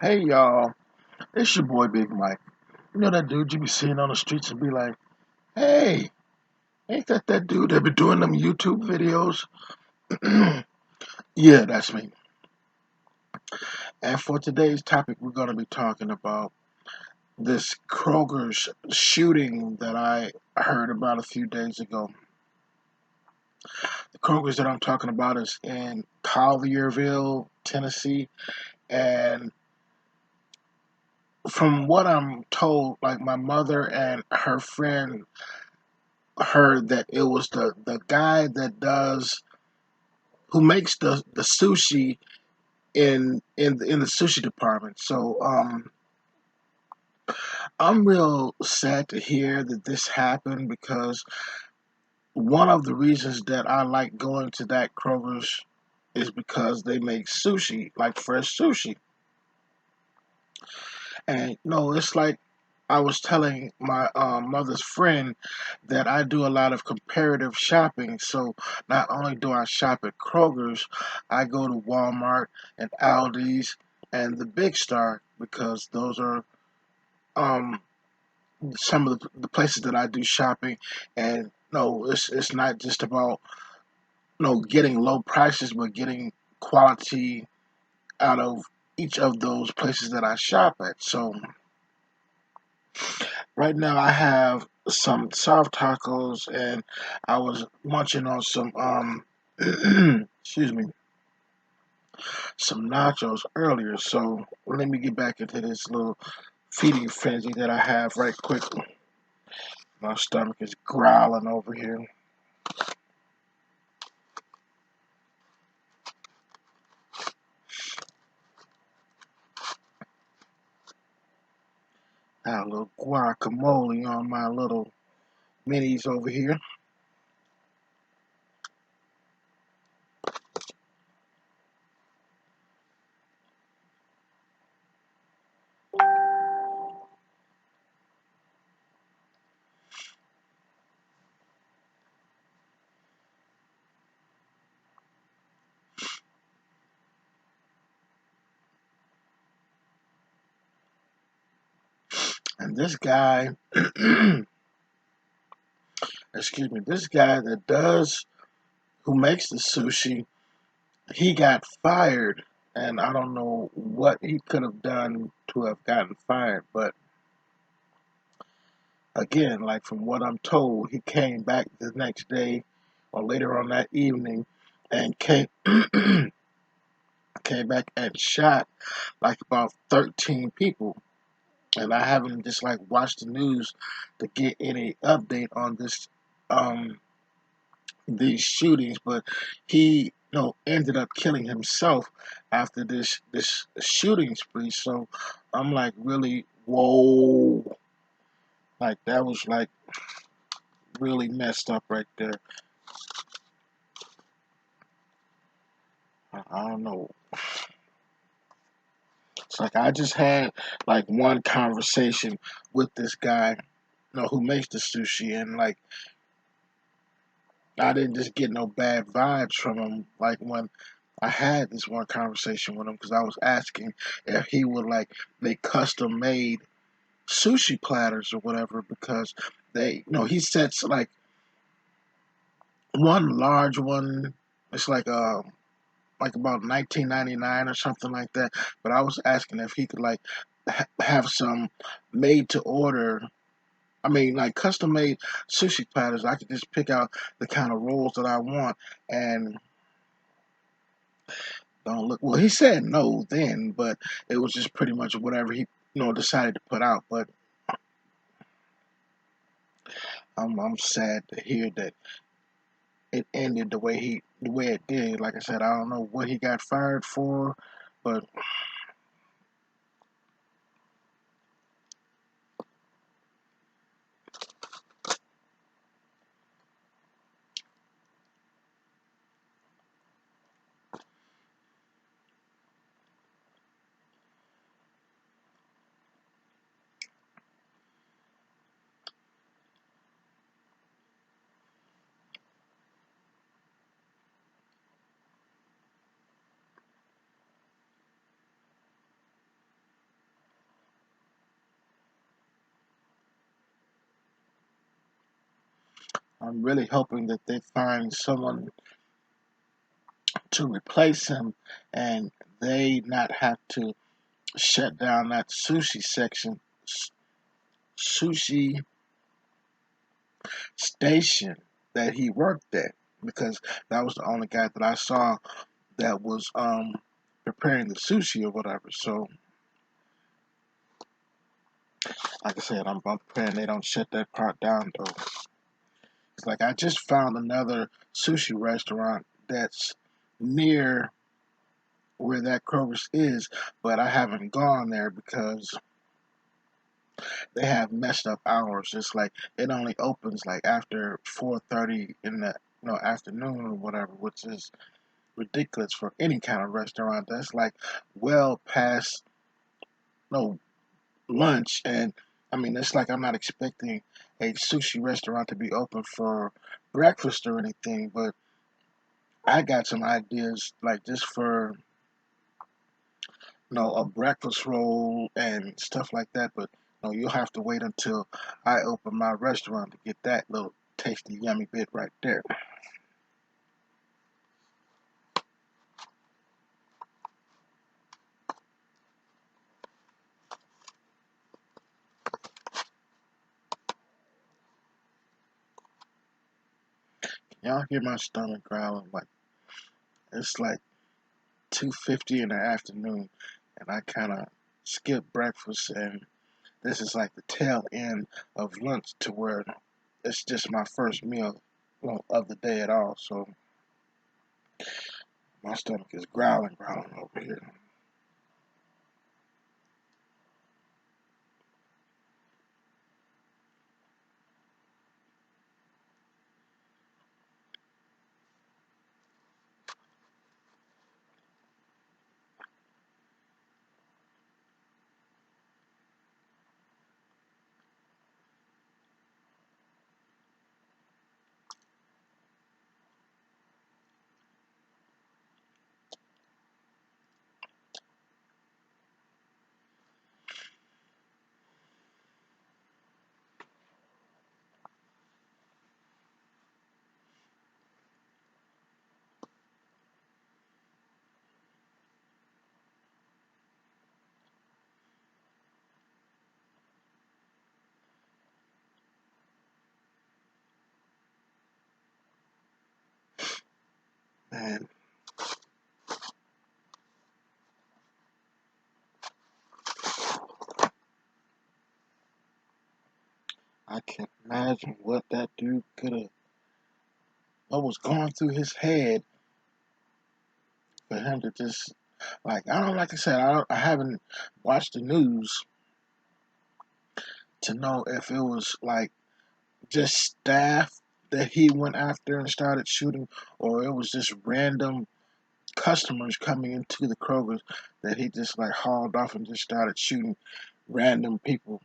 Hey y'all, it's your boy Big Mike. You know that dude you be seeing on the streets and be like, hey, ain't that dude that be doing them YouTube videos? Yeah, that's me. And for today's topic, we're going to be talking about this Kroger's shooting that I heard about a few days ago. The Kroger's that I'm talking about is in Collierville, Tennessee. And from what I'm told, like my mother and her friend heard that it was the guy that does who makes the sushi in the sushi department. So I'm real sad to hear that this happened because one of the reasons that I like going to that Kroger's is because they make sushi, like fresh sushi. And no, it's like I was telling my mother's friend that I do a lot of comparative shopping. So not only do I shop at Kroger's, I go to Walmart and Aldi's and the Big Star because those are um, some of the places that I do shopping. And no, it's not just about getting low prices, but getting quality out of each of those places that I shop at. So right now, I have some soft tacos, and I was munching on some excuse me, some nachos earlier. So let me get back into this little feeding frenzy that I have right quick. My stomach is growling over here. I have a little guacamole on my little minis over here. And this guy, excuse me, this guy that does who makes the sushi, he got fired, and I don't know what he could have done to have gotten fired. But again, like from what I'm told, he came back the next day or later on that evening and came came back and shot like about 13 people. And I haven't just like watched the news to get any update on this um these shootings, but he ended up killing himself after this shooting spree. So I'm like, really, whoa, like that was like really messed up right there. I don't know. It's like I just had like one conversation with this guy, who makes the sushi, and like I didn't just get no bad vibes from him. Like when I had this one conversation with him, because I was asking if he would like make custom made sushi platters or whatever, because he sets like one large one. It's like about 19.99 or something like that. But I was asking if he could like have some made to order. I mean, like custom made sushi platters. I could just pick out the kind of rolls that I want and don't look. Well, he said no then, but it was just pretty much whatever he decided to put out. But I'm sad to hear that it ended the way it did. Like I said, I don't know what he got fired for, but I'm really hoping that they find someone to replace him and they not have to shut down that sushi section, sushi station that he worked at, because that was the only guy that I saw that was preparing the sushi or whatever. So like I said, I'm praying they don't shut that part down though. It's like I just found another sushi restaurant that's near where that Kroger's is, but I haven't gone there because they have messed up hours. It's like it only opens like after 4:30 in the afternoon or whatever, which is ridiculous for any kind of restaurant. That's like well past no lunch, and I mean it's like I'm not expecting a sushi restaurant to be open for breakfast or anything, but I got some ideas like just for a breakfast roll and stuff like that. But you'll have to wait until I open my restaurant to get that little tasty, yummy bit right there. Y'all hear my stomach growling? Like it's like 2:50 in the afternoon, and I kind of skipped breakfast, and this is like the tail end of lunch to where it's just my first meal of the day at all. So my stomach is growling over here. Man, I can't imagine what that dude could have, what was going through his head for him to just like I don't like I said I haven't watched the news to know if it was like just staff that he went after and started shooting, or it was just random customers coming into the Kroger's that he just like hauled off and just started shooting random people.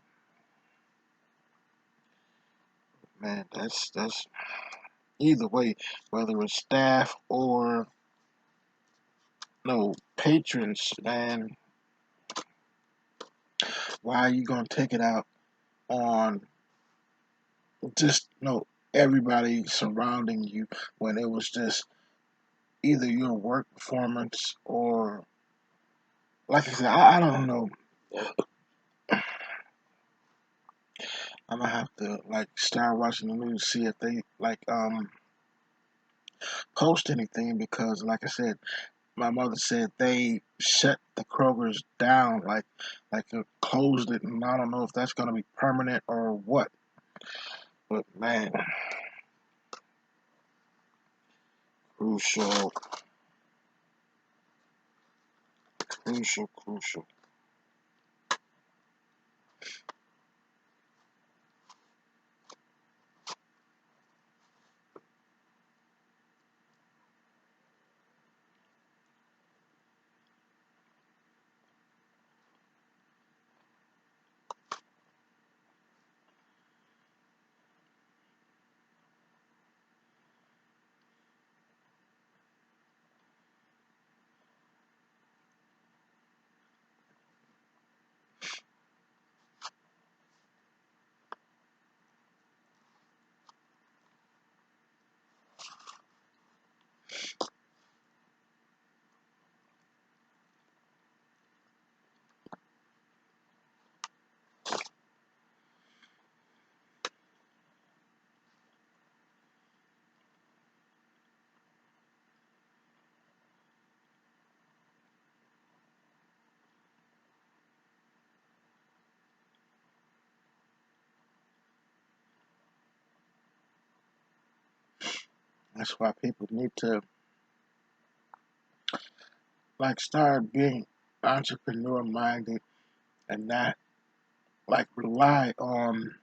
Man, that's either way, whether it's staff or no patrons, man. Why are you gonna take it out on just everybody surrounding you when it was just either your work performance or like I said, I don't know. I'm gonna have to like start watching the news, see if they like post anything, because like I said, my mother said they shut the Kroger's down, like closed it, and I don't know if that's gonna be permanent or what. But man, crucial, crucial. That's why people need to like start being entrepreneur minded and not like rely on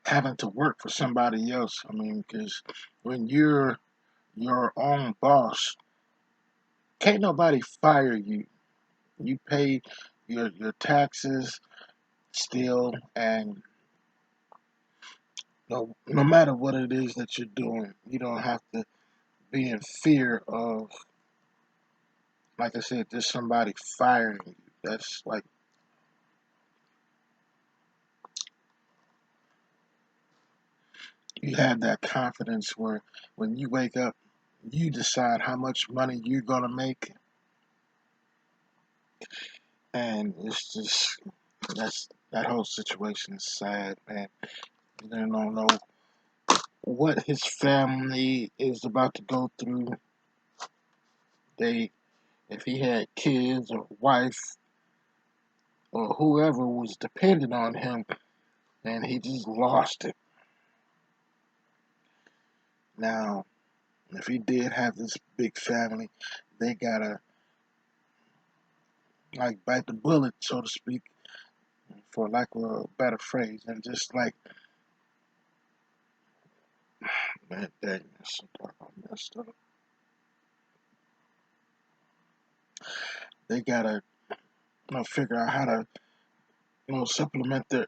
having to work for somebody else. I mean, because when you're your own boss, can't nobody fire you. You pay your taxes still, and no matter what it is that you're doing, you don't have to be in fear of, like I said, just somebody firing you. That's like you have that confidence where when you wake up, you decide how much money you're gonna make, and it's just that whole situation is sad, man. You don't know what his family is about to go through. They, if he had kids or wife or whoever was dependent on him, and he just lost it. Now, if he did have this big family, they gotta like bite the bullet, so to speak, for lack of a better phrase, and just like man, dang, that's so doggone messed up. They gotta figure out how to supplement their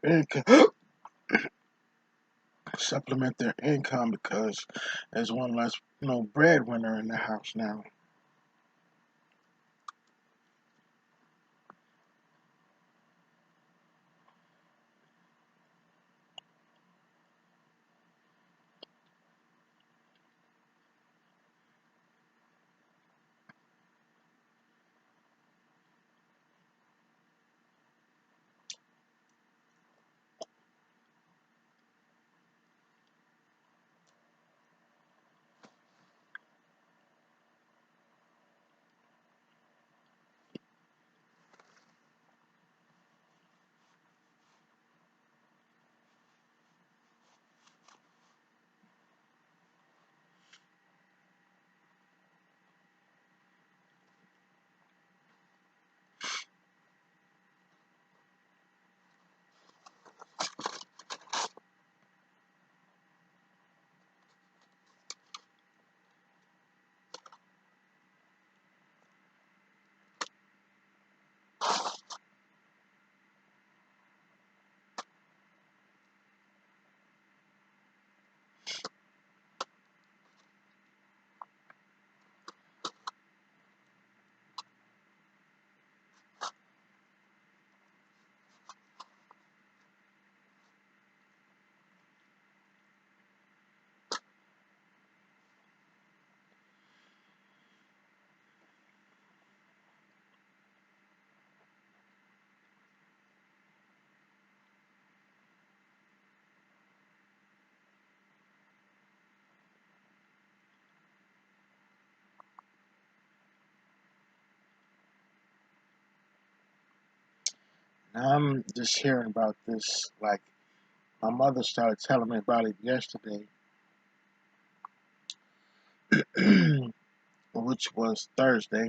income, because there's one less breadwinner in the house now. Now I'm just hearing about this. Like my mother started telling me about it yesterday, which was Thursday,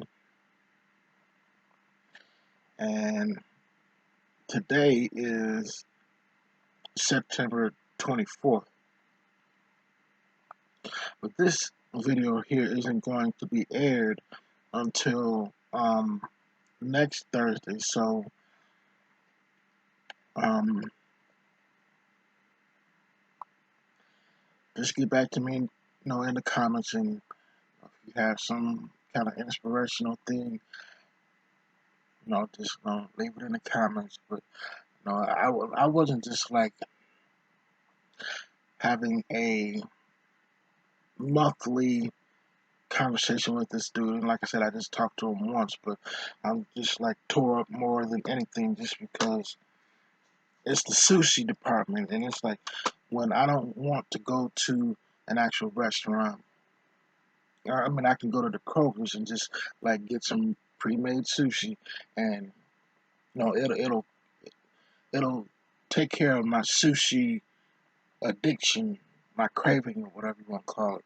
and today is September 24th. But this video here isn't going to be aired until next Thursday. So um, just get back to me, in the comments, and if you have some kind of inspirational thing, just leave it in the comments. But I wasn't just like having a monthly conversation with this dude. And like I said, I just talked to him once, but I'm just like tore up more than anything just because it's the sushi department. And it's like when I don't want to go to an actual restaurant, I mean, I can go to the Kroger's and just like get some pre-made sushi, and it'll take care of my sushi addiction my craving or whatever you want to call it.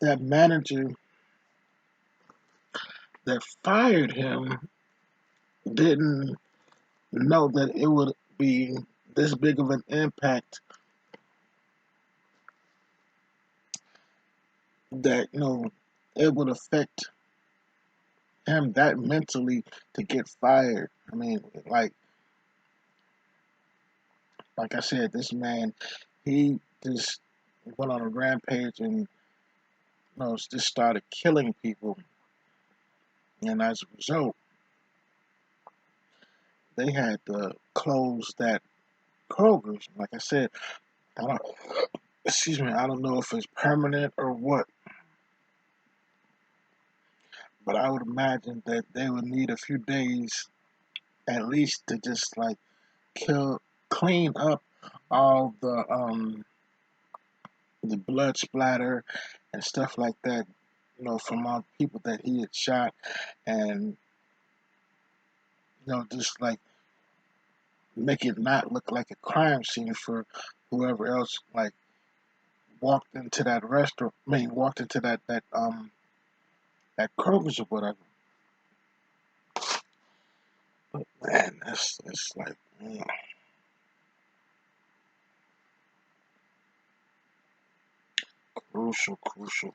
That manager that fired him didn't know that it would be this big of an impact, that it would affect him that mentally to get fired. I mean, like I said, this man, he just went on a rampage and just started killing people, and as a result, they had to close that Kroger's. Like I said, I don't, excuse me, I don't know if it's permanent or what, but I would imagine that they would need a few days at least to just like kill, clean up all the blood splatter and stuff like that, from all the people that he had shot, and just like make it not look like a crime scene for whoever else like walked into that restaurant. I mean, walked into that Kroger's or whatever. But man, that's like crucial, crucial.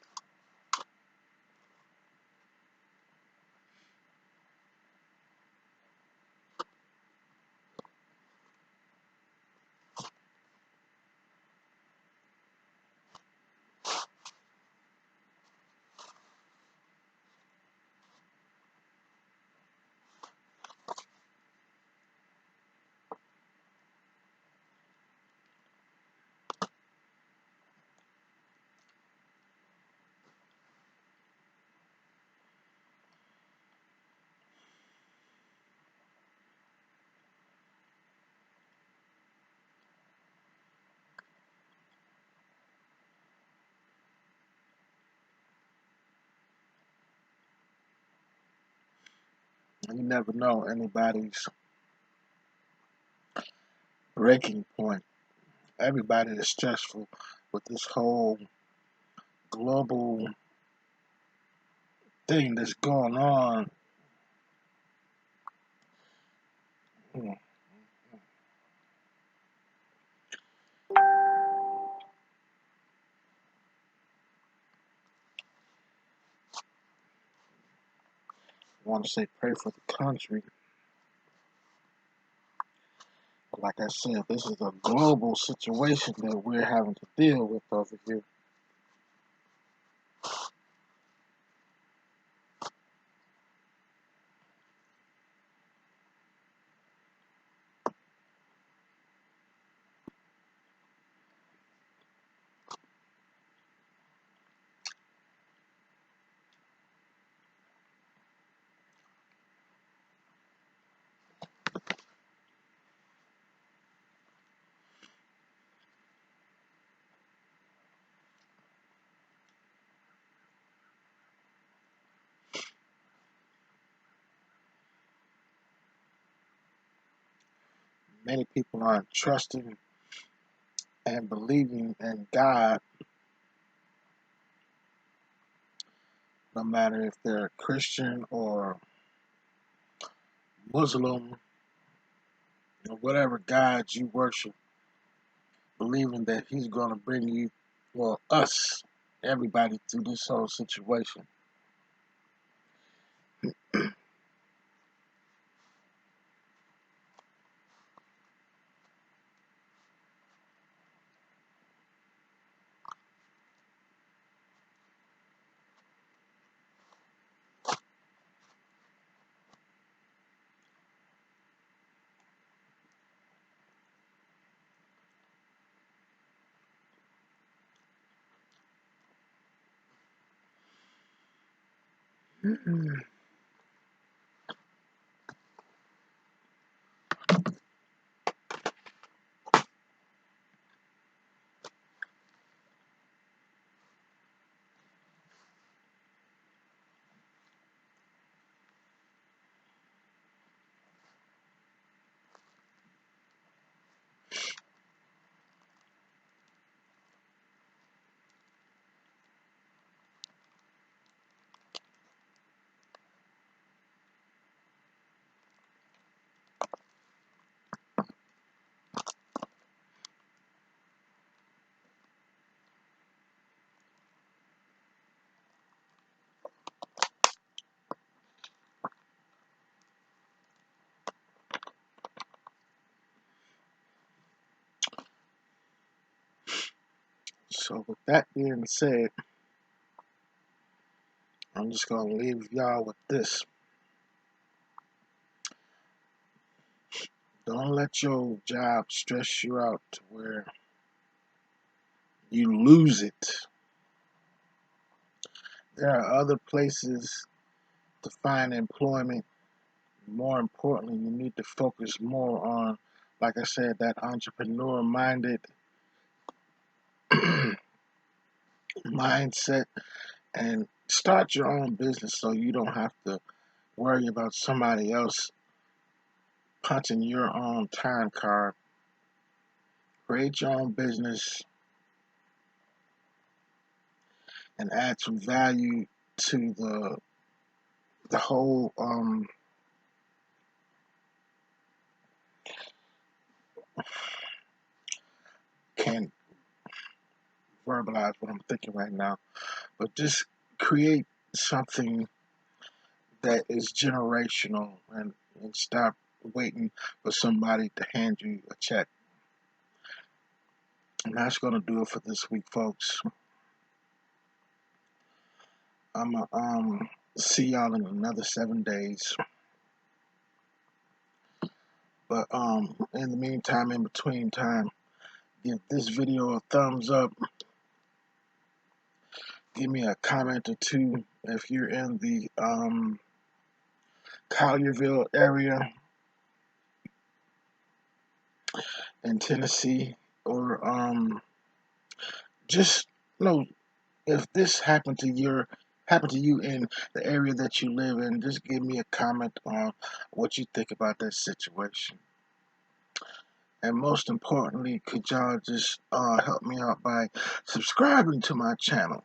You never know anybody's breaking point. Everybody is stressful with this whole global thing that's going on. I want to say pray for the country. But like I said, this is a global situation that we're having to deal with over here. many people aren't trusting and believing in God, no matter if they're Christian or Muslim or whatever God you worship, believing that He's going to bring you, well, us, everybody through this whole situation. So, with that being said, I'm just going to leave y'all with this. Don't let your job stress you out to where you lose it. There are other places to find employment. More importantly, you need to focus more on, like I said, that entrepreneur minded mindset, and start your own business so you don't have to worry about somebody else punching your own time card. Create your own business and add some value to the whole can't verbalize what I'm thinking right now, but just create something that is generational, and stop waiting for somebody to hand you a check. And that's going to do it for this week, folks. I'm going to see y'all in another 7 days. But in the meantime, in between time, give this video a thumbs up. Give me a comment or two if you're in the Collierville area in Tennessee, or just know if this happened to you in the area that you live in. Just give me a comment on what you think about that situation. And most importantly, could y'all just help me out by subscribing to my channel?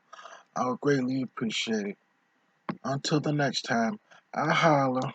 I would greatly appreciate it. Until the next time, I holla.